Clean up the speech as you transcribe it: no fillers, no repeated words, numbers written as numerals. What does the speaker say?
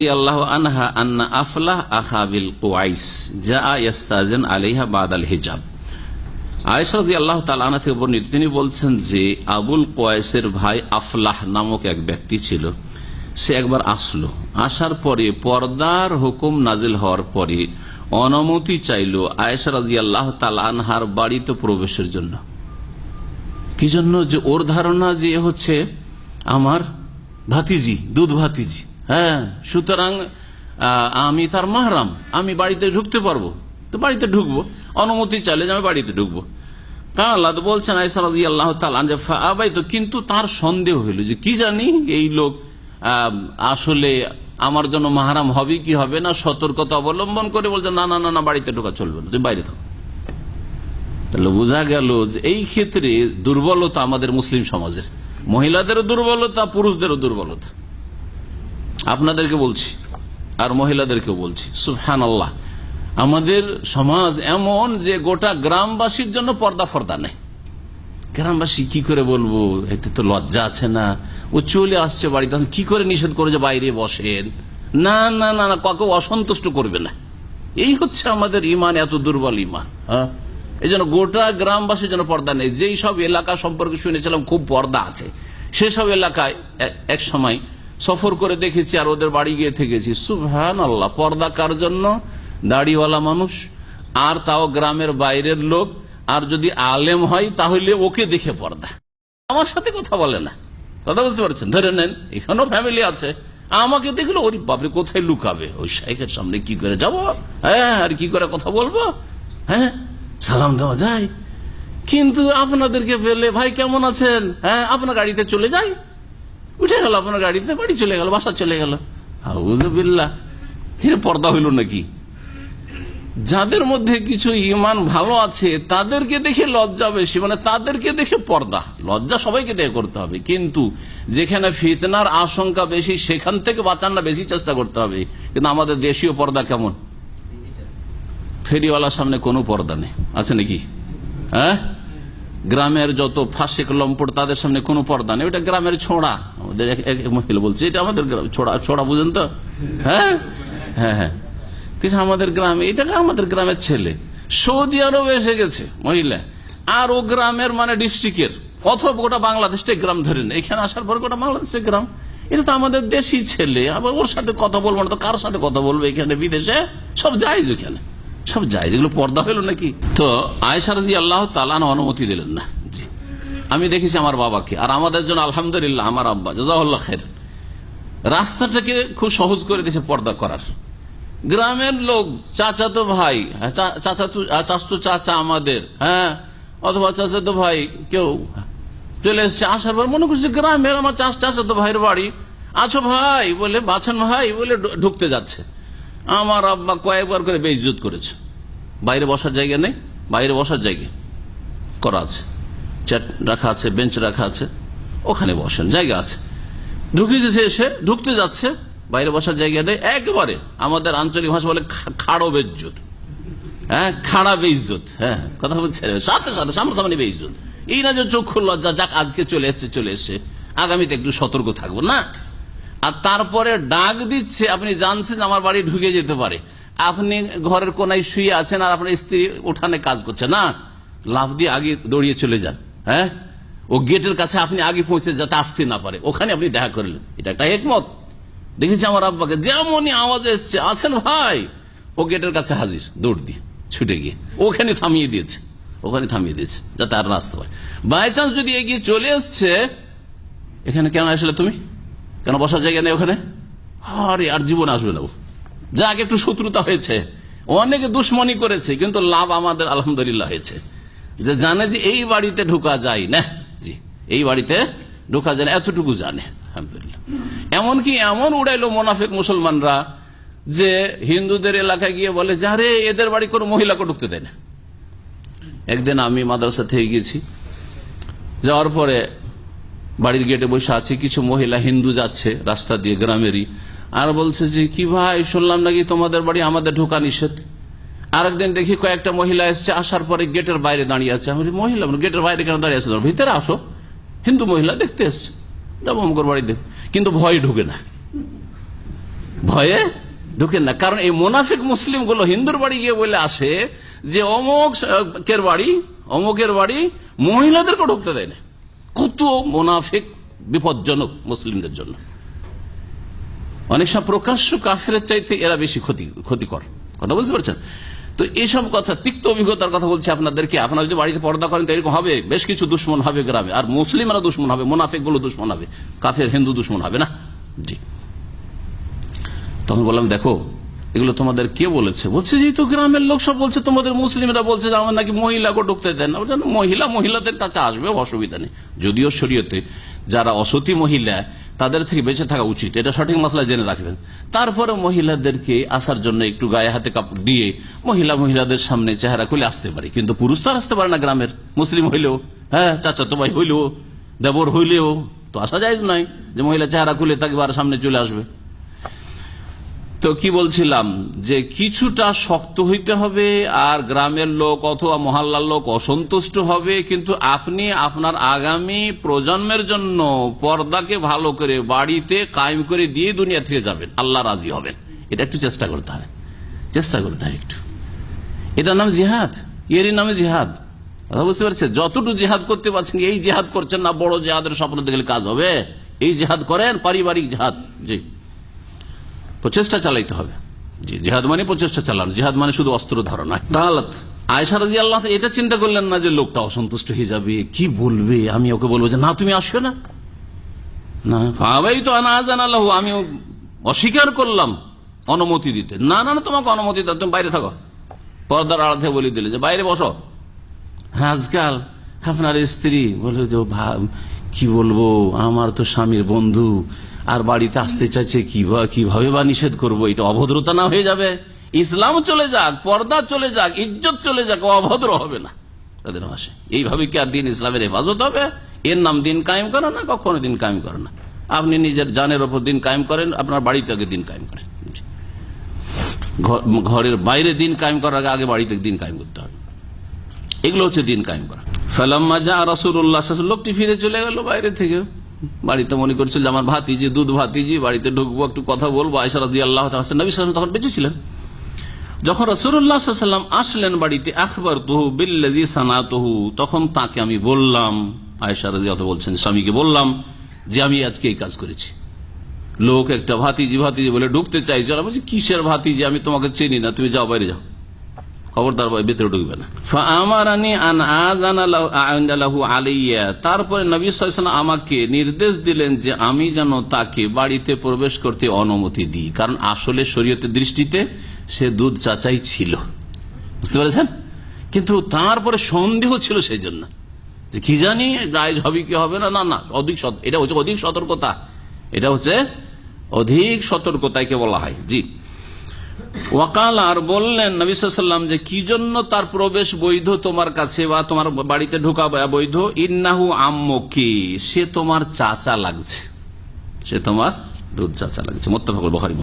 আল্লাহ আনহা আন্না আফলাহ আখাবিল কুয়াইস যা ইয়াস্তাজিন আলাইহা বাদাল হিজাব। আয়েশা রাদিয়াল্লাহু তাআলা আনহা থেকে বর্ণিত, তিনি বলছেন যে আবুল কুয়াইসের ভাই আফলাহ নামক এক ব্যক্তি ছিল। সে একবার আসলো, আসার পরে পর্দার হুকুম নাজিল হওয়ার পরে অনুমতি চাইল আয়েশা রাদিয়াল্লাহু তাআলা আনহার বাড়িতে প্রবেশের জন্য। কি জন্য? যে ওর ধারণা যে হচ্ছে আমার ভাতিজি, দুধ ভাতিজি, হ্যাঁ, সুতরাং আমি তার মাহরাম, আমি বাড়িতে ঢুকতে পারবো, তো বাড়িতে ঢুকবো, অনুমতি চাইলে যে আমি বাড়িতে ঢুকবো। আল্লাহ বলছেন আয়েশা রাদিয়াল্লাহু তাআলা আনহা ফাআবাইতু, কিন্তু তার সন্দেহ হইল যে কি জানি এই লোক আসলে আমার জন্য মাহরাম হবে কি হবে না, সতর্কতা অবলম্বন করে বলছে না না না, বাড়িতে ঢোকা চলবে না, তুমি বাইরে থাকো। তাহলে বোঝা গেল যে এই ক্ষেত্রে দুর্বলতা আমাদের মুসলিম সমাজের, মহিলাদেরও দুর্বলতা, পুরুষদেরও দুর্বলতা। আপনাদেরকে বলছি আর মহিলাদেরকেও বলছি, সুবহানাল্লাহ, আমাদের সমাজ এমন যে গোটা গ্রামবাসীর জন্য পর্দা ফর্দা নেই। গ্রামবাসী কি করে বলবো, এতে তো লজ্জা আছে না, ও চলে আসছে বাড়িতে, কি করে নিষেধ করে যে বাইরে বসেন, না না না না, কাউকে অসন্তুষ্ট করবে না। এই হচ্ছে আমাদের ইমান, এত দুর্বল ইমান। হ্যাঁ, এই জন্য গোটা গ্রামবাসীর জন্য পর্দা নেই। যেই সব এলাকা সম্পর্কে শুনেছিলাম খুব পর্দা আছে, সেসব এলাকায় এক সময় সফর করে দেখেছি আর ওদের বাড়ি গিয়ে থেকেছি। সুবহানাল্লাহ, পর্দা কার জন্য? দাড়িওয়ালা মানুষ, আর তাও গ্রামের বাইরের লোক, আর যদি আলেম হয় তাহলে ওকে দেখে পর্দা। আমার সাথে কথা বলে না, কথা বুঝতে পারছেন? ধরে নেন এখানেও ফ্যামিলি আছে, আমাকে দেখলো ওর বাপরে কোথায় লুকাবে, ওই শাইখের সামনে কি করে যাব, হ্যাঁ, আর কি করে কথা বলবো, হ্যাঁ, সালাম দেওয়া যায়। কিন্তু আপনাদেরকে পেলে, ভাই কেমন আছেন, হ্যাঁ, আপনার গাড়িতে চলে যাই, উঠে গেল আপনার গাড়িতে, বাড়ি চলে গেল, বাসা চলে গেল। আউযুবিল্লাহ, পর্দা হইল নাকি? যাদের মধ্যে কিছু ইমান ভালো আছে তাদেরকে দেখে লজ্জা বেশি, মানে তাদেরকে দেখে পর্দা। লজ্জা সবাইকে দেখে করতে হবে, কিন্তু যেখানে ফিতনার আশঙ্কা বেশি সেখান থেকে বাঁচানোর বেশি চেষ্টা করতে হবে। কিন্তু আমাদের দেশীয় পর্দা কেমন? ফেরিওয়ালার সামনে কোনো পর্দা নেই, আছে নাকি? হ্যাঁ, গ্রামের যত ফাসেক লম্পট তাদের সামনে কোনো পর্দা নেই, ওটা গ্রামের ছোড়া। আমাদের এক মহিলা বলছে এটা আমাদের ছোড়া, ছোড়া বুঝেন তো? হ্যাঁ হ্যাঁ হ্যাঁ, কিছু আমাদের গ্রামে, এটা আমাদের গ্রামের ছেলে সৌদি আরবে এসে গেছে মহিলা, আর ও গ্রামের মানে ডিস্ট্রিক্টের, অথবা গোটা বাংলাদেশটাই গ্রাম ধরেন, এখানে আসার পর গোটা বাংলাদেশের গ্রাম। এটা তো আমাদের দেশি ছেলে, আবার ওর সাথে কথা বলবো না তো কার সাথে কথা বলবো? এখানে বিদেশে সব জায়েজ, ওখানে সব জায়েজ, এগুলো পর্দা হলো নাকি? তো আয়েশা রাদিয়াল্লাহু তাআলা আনহা অনুমতি দিলেন না। জি, আমি দেখেছি আমার বাবাকে, আর আমাদের জন্য আলহামদুলিল্লাহ আমার আব্বা জাযাকাল্লাহু খাইর রাস্তাটাকে খুব সহজ করে দিয়েছে পর্দা করার। গ্রামের লোক, চাচাতো ভাই, চাচাতো চাচা আমাদের, হ্যাঁ, অথবা চাচাতো ভাই কেউ চলে এসছে, আসার পর মনে করছে গ্রামের আমার চাচাতো ভাইয়ের বাড়ি, আছো ভাই বলে, বাছান ভাই বলে ঢুকতে যাচ্ছে। আমার আব্বা কয়েকবার করে বেইজ্জত করেছে। বাইরে বসার জায়গা নেই, বাইরে বসার জায়গা করা আছে, চেয়ার রাখা আছে, বেঞ্চ রাখা আছে, ওখানে বসেন, জায়গা আছে। ঢুকে দিয়েছে, এসে ঢুকতে যাচ্ছে, বাইরে বসার জায়গা নেই, একেবারে আমাদের আঞ্চলিক ভাষা বলে খাড়ো বেইজ্জত, হ্যাঁ, খাড়া বেইজ্জত, হ্যাঁ, কথা বলছে সাথে সাথে সামনাসামনি বেইজ্জত। এই না যে চক্ষু লজ্জা, যাক আজকে চলে এসছে, আগামীতে একটু সতর্ক থাকবো না। আর তারপরে ডাক দিচ্ছে, আপনি জানছেন আমার বাড়ি ঢুকে যেতে পারে, আপনি ঘরের কোনায় শুয়ে আছেন আর আপনার স্ত্রী উঠানে কাজ করছে, না, লাফ দিয়ে আগে দৌড়িয়ে চলে যান, হ্যাঁ, ও গেটের কাছে আপনি আগে পৌঁছে যাতে আসতে না পারে, ওখানে আপনি দেখা করলেন। এটা একটা হিকমত। দেখেছি আমার আব্বাকে, যেমনই আওয়াজ এসছে, আছেন ভাই, ও গেটের কাছে হাজির, দৌড় দিয়ে ছুটে গিয়ে ওখানে থামিয়ে দিয়েছে, যাতে আর আসতে পারে। বাই চান্স যদি এগিয়ে চলে এসছে, এখানে কেন আসলে তুমি, কেন বসার জায়গা নেই ওখানে, আরে আর জীবন আসবে না, যাক একটু শত্রুতা হয়েছে, অনেকে দুশ্মনী করেছে, কিন্তু লাভ আমাদের আলহামদুলিল্লাহ হয়েছে, যে জানে যে এই বাড়িতে ঢোকা যায় না, জি, এই বাড়িতে ঢোকা যায় না, এতটুকু জানে আলহামদুলিল্লাহ। এমনকি এমন উড়াইলো মোনাফিক মুসলমানরা যে হিন্দুদের এলাকায় গিয়ে বলে যে আরে এদের বাড়ি কোনো মহিলাকে ঢুকতে দেয় না। একদিন আমি মাদ্রাসা থেকে গেছি, যাওয়ার পরে বাড়ির গেটে বসে আছে, কিছু মহিলা হিন্দু যাচ্ছে রাস্তা দিয়ে, গ্রামেরই, আর বলছে যে কি ভাই শুনলাম নাকি তোমাদের বাড়ি আমাদের ঢোকা নিষেধ। আরেকদিন দেখি কয়েকটা মহিলা এসছে, আসার পরে গেটের বাইরে দাঁড়িয়ে আছে। আমি মহিলা গেটের বাইরে কেন দাঁড়িয়ে আছে? ভিতরে আসো, হিন্দু মহিলা দেখতে এসছে, যাবো অমুকের বাড়ি দেখ, কিন্তু ভয় ঢুকে না, ভয়ে ঢুকেন না। কারণ এই মুনাফিক মুসলিম গুলো হিন্দুর বাড়ি গিয়ে বলে আসে যে অমুকের বাড়ি মহিলাদেরকে ঢুকতে দেয় না। কত মুনাফিক বিপজ্জনক মুসলিমদের জন্য। অনেক সময় প্রকাশ্য কাফেরের চাইতে এরা বেশি ক্ষতিকর। কথা বুঝতে পারছেন? তো এইসব কথা, তিক্ত অভিজ্ঞতার কথা বলছি আপনাদেরকে। আপনারা যদি বাড়িতে পর্দা করেন তো এরকম হবে, বেশ কিছু দুশ্মন হবে গ্রামে, আর মুসলিমরা দুশ্মন হবে, মুনাফিক গুলো দুশ্মন হবে, কাফের হিন্দু দুশ্মন হবে না। জি, তখন বললাম দেখো এগুলো তোমাদের কে বলেছে? বলছে যে তো গ্রামের লোক সব বলছে, তোমাদের মুসলিমরা বলছে যে আমার নাকি মহিলাকে ঢুকতে দেন না। মহিলাদের কাছে আসবে, অসুবিধা নেই। যদিও শরীয়তে যারা অসতী মহিলা তাদের থেকে বেঁচে থাকা উচিত, এটা সঠিক মাসলা জেনে রাখবেন। তারপরে মহিলাদেরকে আসার জন্য একটু গায়ে হাতে কাপড় দিয়ে মহিলাদের সামনে চেহারা খুলে আসতে পারে, কিন্তু পুরুষ তো আর আসতে পারে না। গ্রামের মুসলিম হইলেও, হ্যাঁ চাচাতো ভাই হইলেও, দেবর হইলেও তো আসা যায় নয় যে মহিলা চেহারা খুলে তাকে আর সামনে চলে আসবে। তো কি বলছিলাম, যে কিছুটা শক্ত হইতে হবে, আর গ্রামের লোক অথবা মহল্লার লোক অসন্তুষ্ট হবে, কিন্তু আপনি আপনার আগামী প্রজন্মের জন্য পর্দাকে ভালো করে বাড়িতে কায়েম করে দিয়ে দুনিয়া থেকে যাবেন, আল্লাহ রাজি হবেন। এটা একটু চেষ্টা করতে হবে একটু। এটার নাম জিহাদ, এরই নামে জিহাদ। কথা বুঝতে পারছেন? যতটুকু জিহাদ করতে পারছেন, এই জিহাদ করছেন না, বড় জিহাদের স্বপ্ন দেখলে কাজ হবে? এই জিহাদ করেন, পারিবারিক জিহাদ। জি, প্রচেষ্টা চালাইতে হবে। জি, জিহাদ মানে প্রচেষ্টা চালানো, জিহাদ মানে শুধু অস্ত্র ধরা নয়। আয়েশা রাদিয়াল্লাহু আনহা এটা চিন্তা করলেন না যে লোকটা অসন্তুষ্ট হয়ে যাবে, কি বলবে, আমি ওকে বলবো যে না তুমি আসো না, আমি অস্বীকার করলাম অনুমতি দিতে। না তোমাকে অনুমতি দাও, তুমি বাইরে থাকো। পর্দার আড়াল থেকে বলে দিলে যে বাইরে বসো। আজকাল আপনার স্ত্রী বলে যে কি বলবো, আমার তো স্বামীর বন্ধু আর বাড়িতে আসতে চাইছে, কিভাবে বা নিষেধ করবো? এটা অভদ্রতা না হয়ে যাবে? ইসলাম চলে যাক, পর্দা চলে যাক, ইজ্জত চলে যাক, অভদ্র হবে না তাদের ভাষে। এইভাবে কি আর দিন ইসলামের হেফাজত হবে? এর নাম দিন কায়েম করা না, কখনো দিন কায়েম করে না। আপনি নিজের জানের ওপর দিন কায়েম করেন, আপনার বাড়িতে আগে দিন কায়েম করেন। ঘরের বাইরে দিন কায়েম করার আগে বাড়িতে দিন কায়েম করতে হবে। এগুলো হচ্ছে দিন কায়েম করা। ফালাম্মা যা রাসূলুল্লাহ, লোকটি ফিরে চলে গেল বাইরে থেকে। বাড়িতে মনে করছিল আমার ভাতিজি, দুধ ভাতিজি, বাড়িতে ঢুকবো, একটু কথা বলবো। আয়েশা রাদিয়াল্লাহু তাআলা, নবী সাল্লাল্লাহু আলাইহি ওয়াসাল্লাম তখন বেঁচে ছিলেন। যখন রাসূলুল্লাহ সাল্লাল্লাহু আলাইহি ওয়াসাল্লাম আসলেন বাড়িতে, আখবারতুহু বিল্লাযী সানাতুহু, তখন তাকে আমি বললাম, আয়েশা রাদিয়াল্লাহু বলছেন স্বামীকে বললাম যে আমি আজকে এই কাজ করেছি। লোক একটা ভাতিজি বলে ঢুকতে চাইছে, আমি বলছি কিসের ভাতিজি, আমি তোমাকে চিনি না, তুমি যাও, বাইরে যাও, খবরদার ভেতরে ঢুকবে না। তারপরে নবী সাল্লাল্লাহু আলাইহি ওয়াসাল্লাম আমাকে নির্দেশ দিলেন যে আমি যেন তাকে বাড়িতে প্রবেশ করতে অনুমতি দিই, কারণ আসলে শরীয়তের দৃষ্টিতে সে দুধ চাচাই ছিল, বুঝতে পেরেছেন? কিন্তু তারপরে সন্দেহ ছিল, সেই জন্য যে কি জানি রাইজ হবে কি হবে না। এটা হচ্ছে অধিক সতর্কতা, এটা হচ্ছে অধিক সতর্কতাকে বলা হয়। জি, ওয়াকাল, আর বললেন নবী সাল্লাল্লাহু আলাইহি ওয়াসাল্লাম যে কি জন্য তার প্রবেশ বৈধ তোমার কাছে বা তোমার বাড়িতে ঢোকা বৈধ? ইন্নাহু আম্মুকি, সে তোমার চাচা লাগছে, সে তোমার দুধ চাচা লাগছে। মুত্তাফাকুল বুখারী।